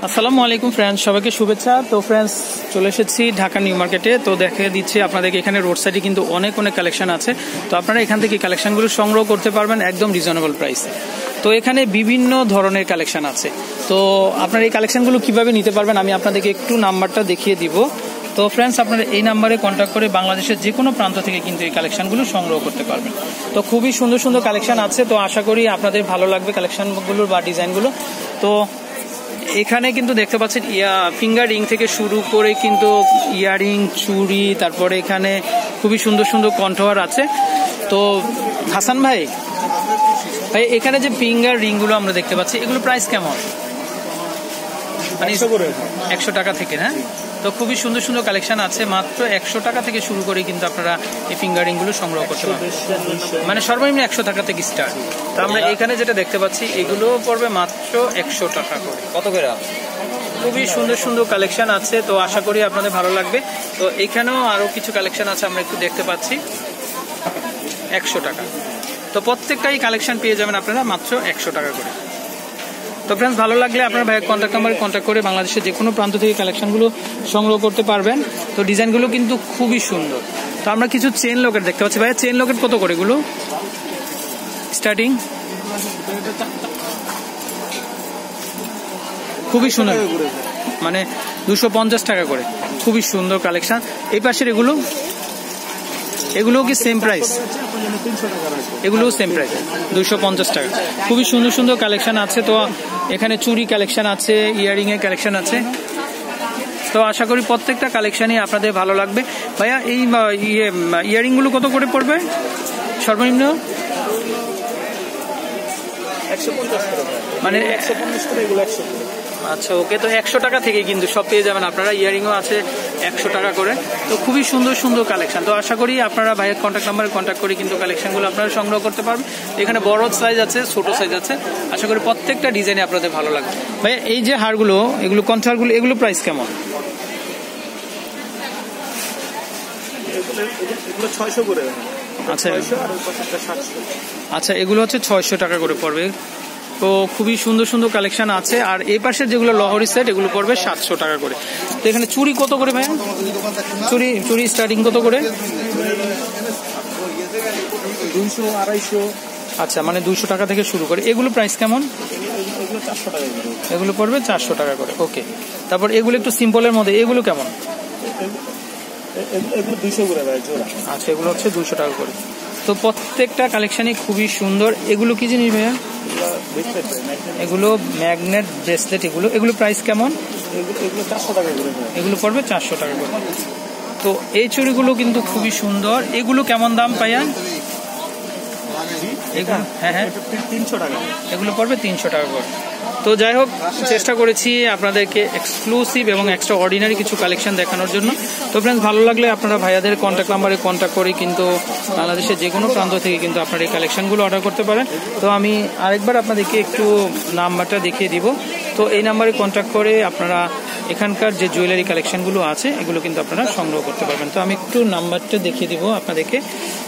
আসসালামু আলাইকুম ফ্রেন্ডস, সবাইকে শুভেচ্ছা। তো ফ্রেন্ডস, চলে এসেছি ঢাকা নিউ মার্কেটে। তো দেখে দিচ্ছি আপনাদেরকে এখানে রোড সাইডে কিন্তু অনেক কালেকশন আছে। তো আপনারা এখান থেকে কালেকশনগুলো সংগ্রহ করতে পারবেন একদম রিজনেবল প্রাইসে। তো এখানে বিভিন্ন ধরনের কালেকশন আছে। তো আপনারা এই কালেকশনগুলো কিভাবে নিতে পারবেন আমি আপনাদেরকে একটু নাম্বারটা দেখিয়ে দিব। তো ফ্রেন্ডস, আপনারা এই নাম্বারে কন্ট্যাক্ট করে বাংলাদেশের যে কোনো প্রান্ত থেকে কিন্তু এই কালেকশনগুলো সংগ্রহ করতে পারবেন। তো খুবই সুন্দর সুন্দর কালেকশন আছে। তো আশা করি আপনাদের ভালো লাগবে কালেকশনগুলোর বা ডিজাইনগুলো। তো এখানে কিন্তু দেখতে পাচ্ছেন ফিঙ্গার রিং থেকে শুরু করে কিন্তু ইয়ারিং, চুড়ি, তারপরে এখানে খুবই সুন্দর সুন্দর কণ্ঠহার আছে। তো হাসান ভাই, এখানে যে ফিঙ্গার রিংগুলো আমরা দেখতে পাচ্ছি এগুলো প্রাইস কেমন? মানে 100 টাকা থেকে না? তো খুবই সুন্দর সুন্দর কালেকশন আছে। মাত্র 100 টাকা থেকে শুরু করে কিন্তু আপনারা এই ফিঙ্গারিং গুলো সংগ্রহ করতে পারবেন। মানে সর্বনিম্ন 100 টাকা থেকে স্টার্ট। তো আমরা এখানে যেটা দেখতে পাচ্ছি এগুলো পড়বে মাত্র 100 টাকা করে। কত করে? খুবই সুন্দর সুন্দর কালেকশন আছে। তো আশা করি আপনাদের ভালো লাগবে। তো এখানেও আরো কিছু কালেকশন আছে, আমরা একটু দেখতে পাচ্ছি 100 টাকা। তো প্রত্যেকটাই কালেকশন পেয়ে যাবেন আপনারা মাত্র 100 টাকা করে। তো ফ্রেন্ডস, ভালো লাগলে আপনারা ভাইয়ের কন্ট্যাক্ট নাম্বারে কন্ট্যাক্ট করে বাংলাদেশের যে কোনো প্রান্ত থেকে কালেকশনগুলো সংগ্রহ করতে পারবেন। তো ডিজাইনগুলো কিন্তু খুবই সুন্দর। তো আমরা কিছু চেন লকেট দেখতে পাচ্ছি। ভাইয়া, চেন লকেট কত করে এগুলো স্টার্টিং? খুবই সুন্দর, মানে 250 টাকা করে। খুবই সুন্দর কালেকশন। এই পাশের এগুলো কি সেম প্রাইস? এগুলোও সেম প্রাইস, 250 টাকা। খুবই সুন্দর সুন্দর কালেকশন আছে। তো এখানে চুড়ি কালেকশন আছে, ইয়ারিং এর কালেকশন আছে। তো আশা করি প্রত্যেকটা কালেকশনই আপনাদের ভালো লাগবে। ভাইয়া, এই ইয়ারিং গুলো কত করে পড়বে সর্বনিম্ন? 150 মানে 150 করে, এগুলো 100 করে। আচ্ছা, ওকে। তো 100 টাকা থেকে কিন্তু সব পেয়ে যাবেন আপনারা। ইয়ারিংও আছে 100 টাকা করে। তো খুবই সুন্দর সুন্দর কালেকশন। তো আশা করি আপনারা ভাইয়ের কন্ট্যাক্ট নাম্বারে কন্ট্যাক্ট করে কিন্তু কালেকশনগুলো আপনারা সংগ্রহ করতে পারবেন। এখানে বড় সাইজ আছে, ছোট সাইজ আছে। আশা করি প্রত্যেকটা ডিজাইনে আপনাদের ভালো লাগবে। ভাইয়া, এই যে হারগুলো, এগুলো কণ্ঠহারগুলো, এগুলো প্রাইস কেমন? এগুলো 600 করে। আচ্ছা আচ্ছা, এগুলো হচ্ছে 600 টাকা করে পড়বে। তো খুবই সুন্দর সুন্দর কালেকশন আছে। আর এই পাশের যেগুলো লহরি সেট, এগুলো পড়বে 700 টাকা করে। তো এখানে চুড়ি কত করে ভাইয়া? চুড়ি স্টার্টিং কত করে? 200, 250। আচ্ছা, মানে 200 টাকা থেকে শুরু করে। এগুলো প্রাইস কেমন? এগুলো 400 টাকা। এগুলো পড়বে 400 টাকা করে। ওকে। তারপর এগুলো একটু সিম্পলের মধ্যে, এগুলো কেমন? এগুলো 200 করে ভাই জোড়া। আচ্ছা, এগুলো হচ্ছে 200 টাকা করে। তো প্রত্যেকটা কালেকশনই খুবই সুন্দর। এগুলো কি জিনিস ভাইয়া? এগুলো ম্যাগনেট ব্রেসলেট। এগুলো প্রাইস কেমন? এগুলো 400 টাকা করে। এগুলো পড়বে 400 টাকা করে। তো এই চুড়িগুলো কিন্তু খুবই সুন্দর। এগুলো কেমন দাম পাইয়া? হ্যাঁ, 300 টাকা। এগুলো পড়বে 300 টাকা করে। তো যাই হোক, চেষ্টা করেছি আপনাদেরকে এক্সক্লুসিভ এবং এক্সট্রা অর্ডিনারি কিছু কালেকশন দেখানোর জন্য। তো ফ্রেন্ডস, ভালো লাগলে আপনারা ভাইয়াদের কন্ট্যাক্ট নাম্বারে কন্ট্যাক্ট করে কিন্তু বাংলাদেশের যে কোনো প্রান্ত থেকে কিন্তু আপনারা এই কালেকশনগুলো অর্ডার করতে পারেন। তো আমি আরেকবার আপনাদেরকে একটু নাম্বারটা দেখিয়ে দিব। তো এই নাম্বারে কন্ট্যাক্ট করে আপনারা এখানকার যে জুয়েলারি কালেকশনগুলো আছে এগুলো কিন্তু আপনারা সংগ্রহ করতে পারবেন। তো আমি একটু নাম্বারটা দেখিয়ে দিব আপনাদেরকে।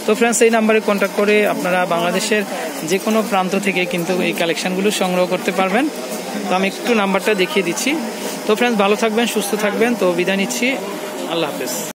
তো ফ্রেন্ডস, এই নাম্বারে কন্ট্যাক্ট করে আপনারা বাংলাদেশের যে কোনো প্রান্ত থেকে কিন্তু এই কালেকশনগুলো সংগ্রহ করতে পারবেন। তো আমি একটু নাম্বারটা দেখিয়ে দিচ্ছি। তো ফ্রেন্ডস, ভালো থাকবেন, সুস্থ থাকবেন। তো বিদায় নিচ্ছি। আল্লাহ হাফেজ।